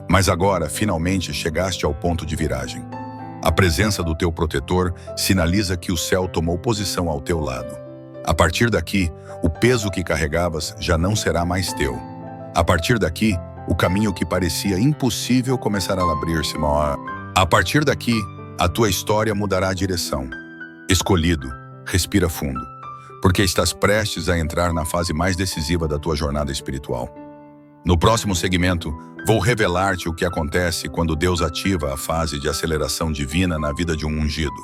Speaker 1: Mas agora, finalmente, chegaste ao ponto de viragem. A presença do teu protetor sinaliza que o céu tomou posição ao teu lado. A partir daqui, o peso que carregavas já não será mais teu. A partir daqui, o caminho que parecia impossível começará a abrir-se. A partir daqui, a tua história mudará a direção. Escolhido, respira fundo, porque estás prestes a entrar na fase mais decisiva da tua jornada espiritual. No próximo segmento, vou revelar-te o que acontece quando Deus ativa a fase de aceleração divina na vida de um ungido.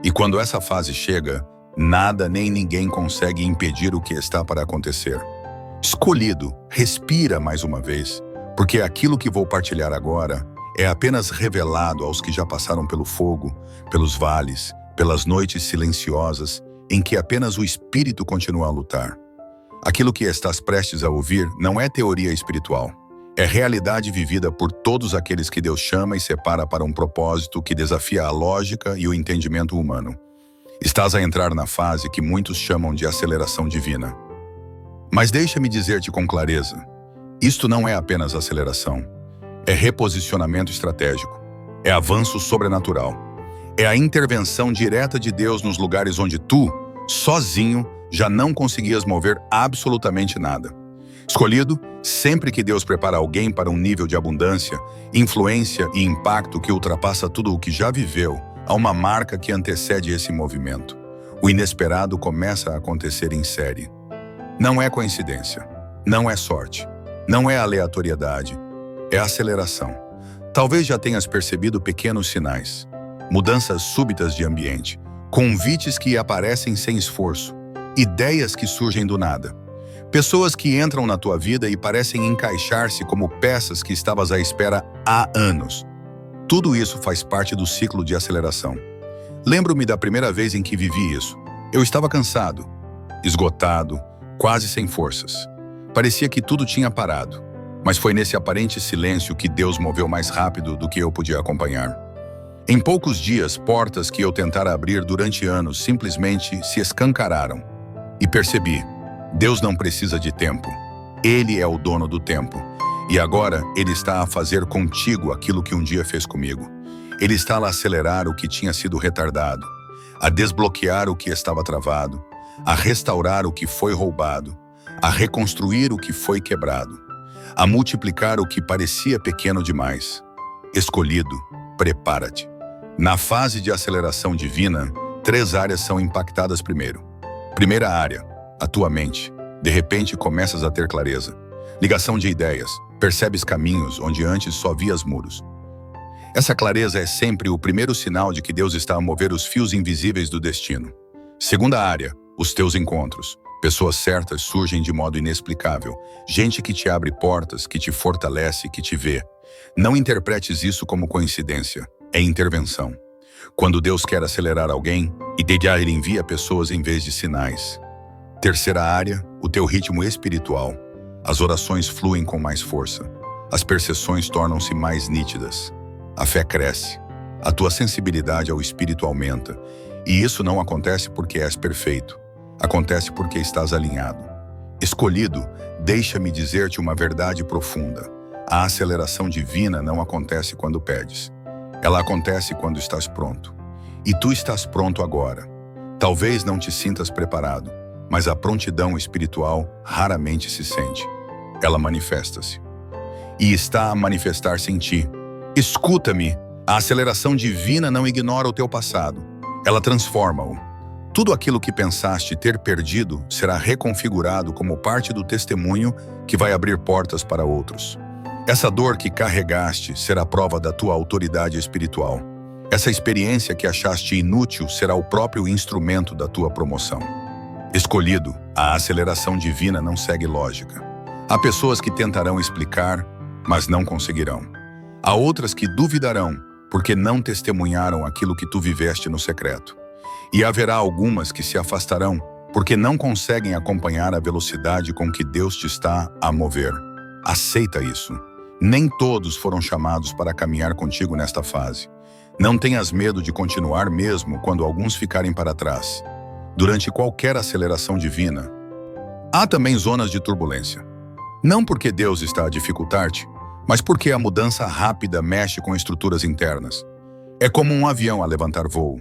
Speaker 1: E quando essa fase chega, nada nem ninguém consegue impedir o que está para acontecer. Escolhido, respira mais uma vez, porque aquilo que vou partilhar agora é apenas revelado aos que já passaram pelo fogo, pelos vales, pelas noites silenciosas, em que apenas o Espírito continua a lutar. Aquilo que estás prestes a ouvir não é teoria espiritual. É realidade vivida por todos aqueles que Deus chama e separa para um propósito que desafia a lógica e o entendimento humano. Estás a entrar na fase que muitos chamam de aceleração divina. Mas deixa-me dizer-te com clareza, isto não é apenas aceleração. É reposicionamento estratégico. É avanço sobrenatural. É a intervenção direta de Deus nos lugares onde tu, sozinho, já não conseguias mover absolutamente nada. Escolhido, sempre que Deus prepara alguém para um nível de abundância, influência e impacto que ultrapassa tudo o que já viveu, há uma marca que antecede esse movimento. O inesperado começa a acontecer em série. Não é coincidência, não é sorte, não é aleatoriedade, é aceleração. Talvez já tenhas percebido pequenos sinais, mudanças súbitas de ambiente, convites que aparecem sem esforço, ideias que surgem do nada. Pessoas que entram na tua vida e parecem encaixar-se como peças que estavas à espera há anos. Tudo isso faz parte do ciclo de aceleração. Lembro-me da primeira vez em que vivi isso. Eu estava cansado, esgotado, quase sem forças. Parecia que tudo tinha parado. Mas foi nesse aparente silêncio que Deus moveu mais rápido do que eu podia acompanhar. Em poucos dias, portas que eu tentara abrir durante anos simplesmente se escancararam. E percebi, Deus não precisa de tempo. Ele é o dono do tempo. E agora Ele está a fazer contigo aquilo que um dia fez comigo. Ele está a acelerar o que tinha sido retardado, a desbloquear o que estava travado, a restaurar o que foi roubado, a reconstruir o que foi quebrado, a multiplicar o que parecia pequeno demais. Escolhido, prepara-te. Na fase de aceleração divina, 3 áreas são impactadas primeiro. Primeira área, a tua mente. De repente começas a ter clareza. Ligação de ideias. Percebes caminhos onde antes só vias muros. Essa clareza é sempre o primeiro sinal de que Deus está a mover os fios invisíveis do destino. Segunda área, os teus encontros. Pessoas certas surgem de modo inexplicável. Gente que te abre portas, que te fortalece, que te vê. Não interpretes isso como coincidência. É intervenção. Quando Deus quer acelerar alguém, Ele envia pessoas em vez de sinais. Terceira área, o teu ritmo espiritual. As orações fluem com mais força. as percepções tornam-se mais nítidas. A fé cresce. A tua sensibilidade ao Espírito aumenta. E isso não acontece porque és perfeito. Acontece porque estás alinhado. Escolhido, deixa-me dizer-te uma verdade profunda. A aceleração divina não acontece quando pedes. Ela acontece quando estás pronto. E tu estás pronto agora. Talvez não te sintas preparado, mas a prontidão espiritual raramente se sente. Ela manifesta-se. E está a manifestar-se em ti. Escuta-me, a aceleração divina não ignora o teu passado. Ela transforma-o. Tudo aquilo que pensaste ter perdido será reconfigurado como parte do testemunho que vai abrir portas para outros. Essa dor que carregaste será prova da tua autoridade espiritual. Essa experiência que achaste inútil será o próprio instrumento da tua promoção. Escolhido, a aceleração divina não segue lógica. Há pessoas que tentarão explicar, mas não conseguirão. Há outras que duvidarão, porque não testemunharam aquilo que tu viveste no secreto. E haverá algumas que se afastarão, porque não conseguem acompanhar a velocidade com que Deus te está a mover. Aceita isso. Nem todos foram chamados para caminhar contigo nesta fase. Não tenhas medo de continuar mesmo quando alguns ficarem para trás. Durante qualquer aceleração divina, há também zonas de turbulência. Não porque Deus está a dificultar-te, mas porque a mudança rápida mexe com estruturas internas. É como um avião a levantar voo.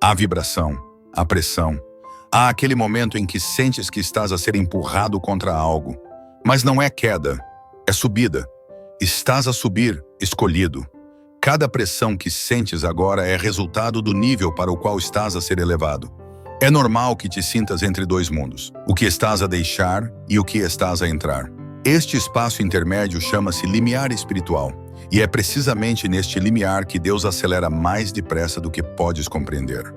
Speaker 1: Há vibração, há pressão. Há aquele momento em que sentes que estás a ser empurrado contra algo. Mas não é queda, é subida. Estás a subir, escolhido. Cada pressão que sentes agora é resultado do nível para o qual estás a ser elevado. É normal que te sintas entre dois mundos, o que estás a deixar e o que estás a entrar. Este espaço intermédio chama-se limiar espiritual, e é precisamente neste limiar que Deus acelera mais depressa do que podes compreender.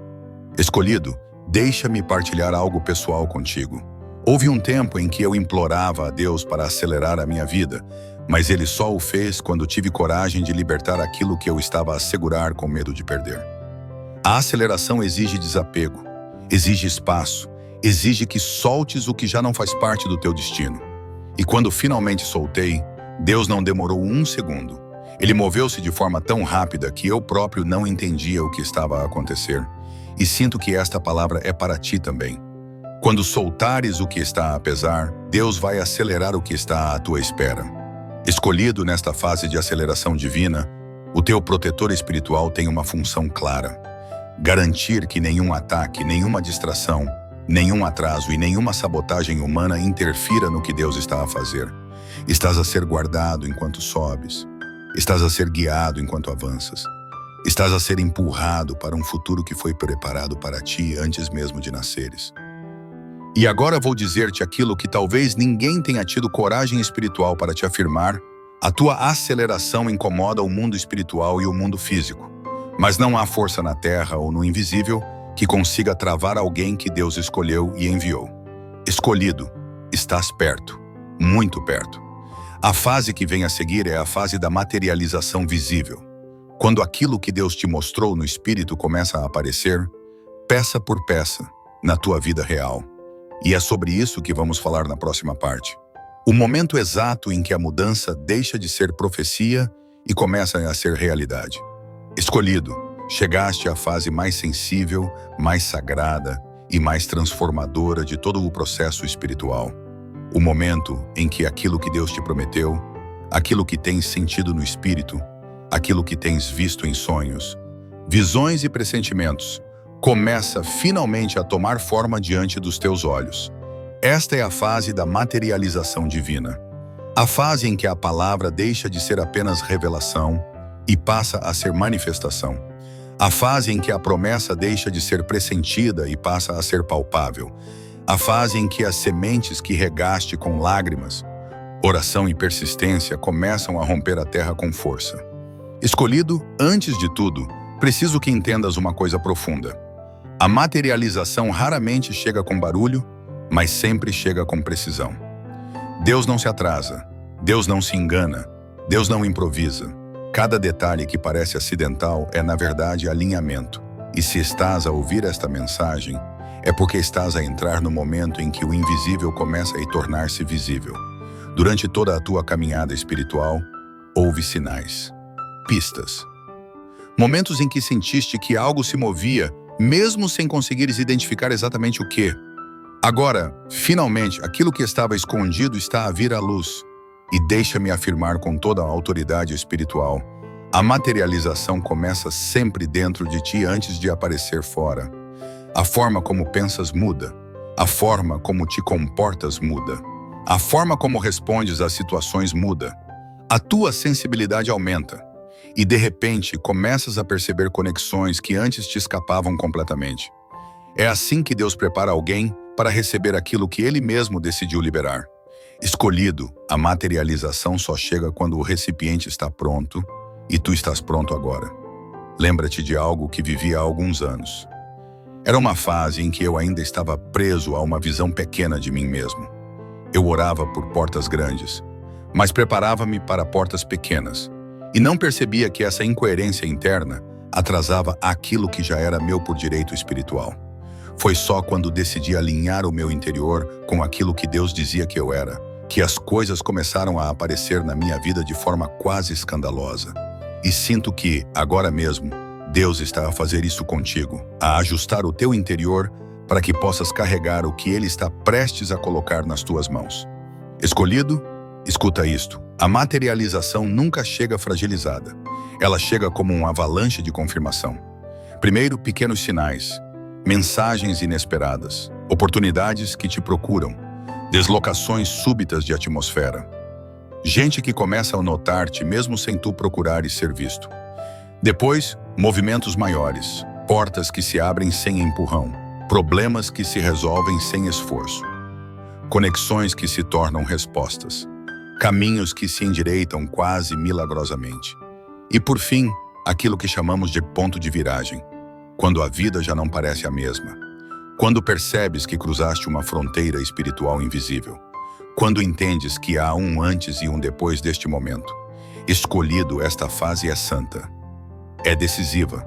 Speaker 1: Escolhido, deixa-me partilhar algo pessoal contigo. Houve um tempo em que eu implorava a Deus para acelerar a minha vida, mas Ele só o fez quando tive coragem de libertar aquilo que eu estava a segurar com medo de perder. A aceleração exige desapego, exige espaço, exige que soltes o que já não faz parte do teu destino. E quando finalmente soltei, Deus não demorou um segundo. Ele moveu-se de forma tão rápida que eu próprio não entendia o que estava a acontecer. E sinto que esta palavra é para ti também. Quando soltares o que está a pesar, Deus vai acelerar o que está à tua espera. Escolhido nesta fase de aceleração divina, o teu protetor espiritual tem uma função clara: garantir que nenhum ataque, nenhuma distração, nenhum atraso e nenhuma sabotagem humana interfira no que Deus está a fazer. Estás a ser guardado enquanto sobes. Estás a ser guiado enquanto avanças. Estás a ser empurrado para um futuro que foi preparado para ti antes mesmo de nasceres. E agora vou dizer-te aquilo que talvez ninguém tenha tido coragem espiritual para te afirmar. A tua aceleração incomoda o mundo espiritual e o mundo físico. Mas não há força na terra ou no invisível que consiga travar alguém que Deus escolheu e enviou. Escolhido, estás perto, muito perto. A fase que vem a seguir é a fase da materialização visível. Quando aquilo que Deus te mostrou no Espírito começa a aparecer, peça por peça, na tua vida real. E é sobre isso que vamos falar na próxima parte. O momento exato em que a mudança deixa de ser profecia e começa a ser realidade. Escolhido, chegaste à fase mais sensível, mais sagrada e mais transformadora de todo o processo espiritual. O momento em que aquilo que Deus te prometeu, aquilo que tens sentido no Espírito, aquilo que tens visto em sonhos, visões e pressentimentos, começa finalmente a tomar forma diante dos teus olhos. Esta é a fase da materialização divina. A fase em que a palavra deixa de ser apenas revelação e passa a ser manifestação. A fase em que a promessa deixa de ser pressentida e passa a ser palpável. A fase em que as sementes que regaste com lágrimas, oração e persistência começam a romper a terra com força. Escolhido, antes de tudo, preciso que entendas uma coisa profunda. A materialização raramente chega com barulho, mas sempre chega com precisão. Deus não se atrasa, Deus não se engana, Deus não improvisa. Cada detalhe que parece acidental é, na verdade, alinhamento. E se estás a ouvir esta mensagem, é porque estás a entrar no momento em que o invisível começa a tornar-se visível. Durante toda a tua caminhada espiritual, houve sinais, pistas. Momentos em que sentiste que algo se movia, mesmo sem conseguires identificar exatamente o que. Agora, finalmente, aquilo que estava escondido está a vir à luz. E deixa-me afirmar com toda a autoridade espiritual, a materialização começa sempre dentro de ti antes de aparecer fora. A forma como pensas muda. A forma como te comportas muda. A forma como respondes às situações muda. A tua sensibilidade aumenta. E de repente começas a perceber conexões que antes te escapavam completamente. É assim que Deus prepara alguém para receber aquilo que Ele mesmo decidiu liberar. Escolhido, a materialização só chega quando o recipiente está pronto e tu estás pronto agora. Lembra-te de algo que vivi há alguns anos. Era uma fase em que eu ainda estava preso a uma visão pequena de mim mesmo. Eu orava por portas grandes, mas preparava-me para portas pequenas, e não percebia que essa incoerência interna atrasava aquilo que já era meu por direito espiritual. Foi só quando decidi alinhar o meu interior com aquilo que Deus dizia que eu era, que as coisas começaram a aparecer na minha vida de forma quase escandalosa. E sinto que, agora mesmo, Deus está a fazer isso contigo, a ajustar o teu interior para que possas carregar o que Ele está prestes a colocar nas tuas mãos. Escolhido? Escuta isto. A materialização nunca chega fragilizada. Ela chega como uma avalanche de confirmação. Primeiro, pequenos sinais, mensagens inesperadas, oportunidades que te procuram, deslocações súbitas de atmosfera. Gente que começa a notar-te mesmo sem tu procurares ser visto. Depois, movimentos maiores, portas que se abrem sem empurrão, problemas que se resolvem sem esforço, conexões que se tornam respostas, caminhos que se endireitam quase milagrosamente. E por fim, aquilo que chamamos de ponto de viragem, quando a vida já não parece a mesma, quando percebes que cruzaste uma fronteira espiritual invisível, quando entendes que há um antes e um depois deste momento. Escolhido, esta fase é santa. É decisiva,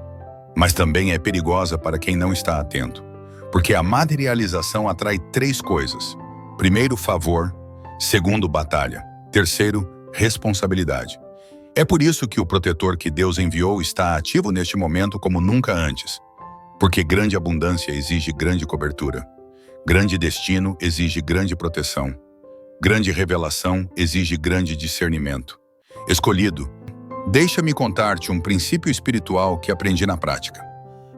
Speaker 1: mas também é perigosa para quem não está atento, porque a materialização atrai três coisas. Primeiro, favor. Segundo, batalha. Terceiro, responsabilidade. É por isso que o protetor que Deus enviou está ativo neste momento como nunca antes. Porque grande abundância exige grande cobertura. Grande destino exige grande proteção. Grande revelação exige grande discernimento. Escolhido, deixa-me contar-te um princípio espiritual que aprendi na prática.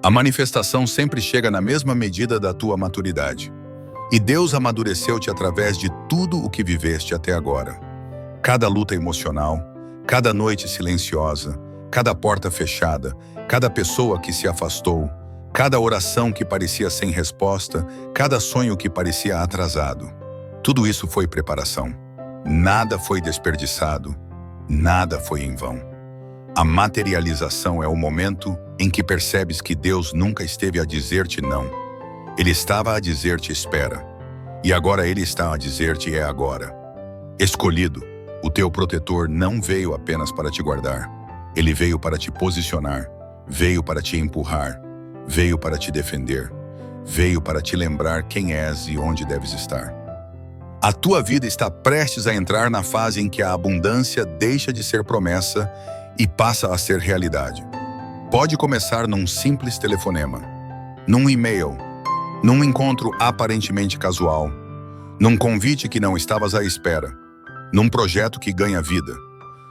Speaker 1: A manifestação sempre chega na mesma medida da tua maturidade. E Deus amadureceu-te através de tudo o que viveste até agora. Cada luta emocional, cada noite silenciosa, cada porta fechada, cada pessoa que se afastou, cada oração que parecia sem resposta, cada sonho que parecia atrasado. Tudo isso foi preparação. Nada foi desperdiçado, nada foi em vão. A materialização é o momento em que percebes que Deus nunca esteve a dizer-te não. Ele estava a dizer-te espera. E agora Ele está a dizer-te é agora. Escolhido, o teu protetor não veio apenas para te guardar. Ele veio para te posicionar, veio para te empurrar, veio para te defender, veio para te lembrar quem és e onde deves estar. A tua vida está prestes a entrar na fase em que a abundância deixa de ser promessa e passa a ser realidade. Pode começar num simples telefonema, num e-mail, num encontro aparentemente casual, num convite que não estavas à espera, num projeto que ganha vida,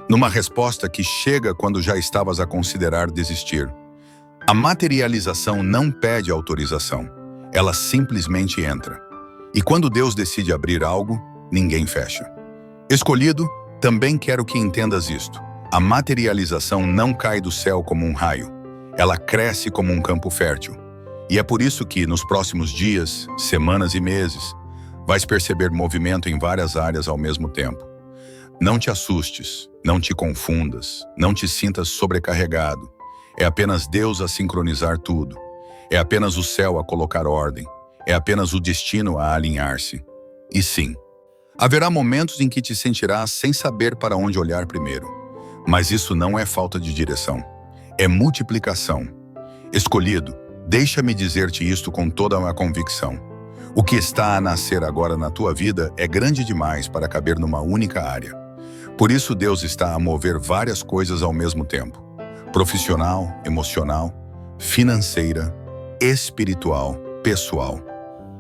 Speaker 1: numa resposta que chega quando já estavas a considerar desistir. A materialização não pede autorização, ela simplesmente entra. E quando Deus decide abrir algo, ninguém fecha. Escolhido, também quero que entendas isto. A materialização não cai do céu como um raio, ela cresce como um campo fértil. E é por isso que, nos próximos dias, semanas e meses, vais perceber movimento em várias áreas ao mesmo tempo. Não te assustes, não te confundas, não te sintas sobrecarregado. É apenas Deus a sincronizar tudo. É apenas o céu a colocar ordem. É apenas o destino a alinhar-se. E sim, haverá momentos em que te sentirás sem saber para onde olhar primeiro. Mas isso não é falta de direção. É multiplicação. Escolhido, deixa-me dizer-te isto com toda a convicção. O que está a nascer agora na tua vida é grande demais para caber numa única área. Por isso Deus está a mover várias coisas ao mesmo tempo: profissional, emocional, financeira, espiritual, pessoal.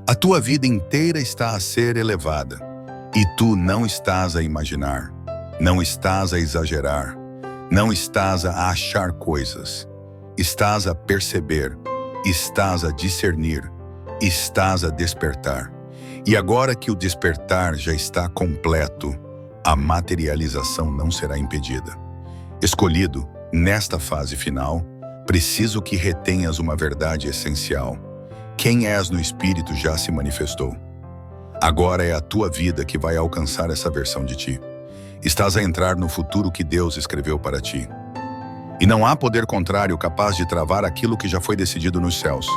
Speaker 1: A tua vida inteira está a ser elevada, e tu não estás a imaginar, não estás a exagerar, não estás a achar coisas. Estás a perceber, estás a discernir, estás a despertar. E agora que o despertar já está completo, a materialização não será impedida. Escolhido, nesta fase final, preciso que retenhas uma verdade essencial. Quem és no Espírito já se manifestou. Agora é a tua vida que vai alcançar essa versão de ti. Estás a entrar no futuro que Deus escreveu para ti. E não há poder contrário capaz de travar aquilo que já foi decidido nos céus.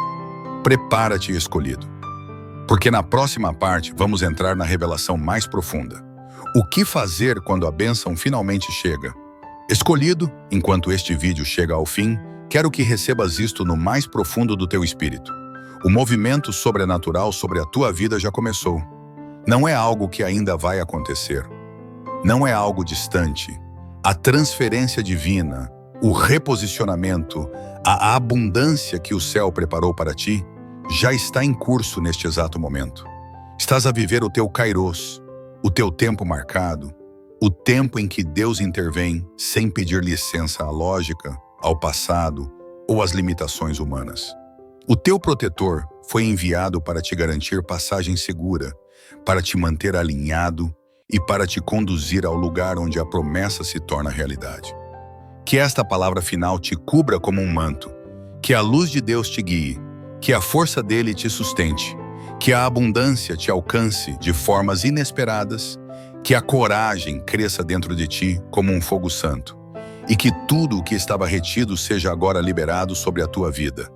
Speaker 1: Prepara-te, escolhido. Porque na próxima parte vamos entrar na revelação mais profunda. O que fazer quando a bênção finalmente chega? Escolhido, enquanto este vídeo chega ao fim, quero que recebas isto no mais profundo do teu espírito. O movimento sobrenatural sobre a tua vida já começou. Não é algo que ainda vai acontecer. Não é algo distante. A transferência divina, o reposicionamento, a abundância que o céu preparou para ti, já está em curso neste exato momento. Estás a viver o teu kairos, o teu tempo marcado, o tempo em que Deus intervém sem pedir licença à lógica, ao passado ou às limitações humanas. O teu protetor foi enviado para te garantir passagem segura, para te manter alinhado e para te conduzir ao lugar onde a promessa se torna realidade. Que esta palavra final te cubra como um manto, que a luz de Deus te guie, que a força dele te sustente, que a abundância te alcance de formas inesperadas, que a coragem cresça dentro de ti como um fogo santo, e que tudo o que estava retido seja agora liberado sobre a tua vida.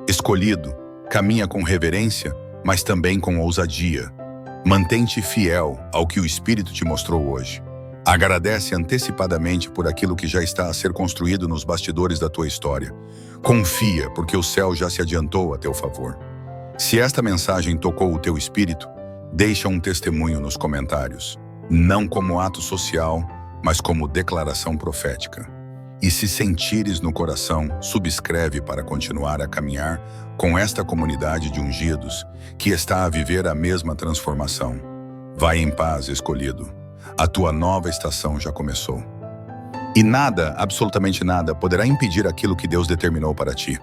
Speaker 1: Escolhido, caminha com reverência, mas também com ousadia. Mantém-te fiel ao que o Espírito te mostrou hoje. Agradece antecipadamente por aquilo que já está a ser construído nos bastidores da tua história. Confia, porque o céu já se adiantou a teu favor. Se esta mensagem tocou o teu espírito, deixa um testemunho nos comentários. Não como ato social, mas como declaração profética. E se sentires no coração, subscreve para continuar a caminhar com esta comunidade de ungidos que está a viver a mesma transformação. Vai em paz, escolhido. A tua nova estação já começou. E nada, absolutamente nada, poderá impedir aquilo que Deus determinou para ti.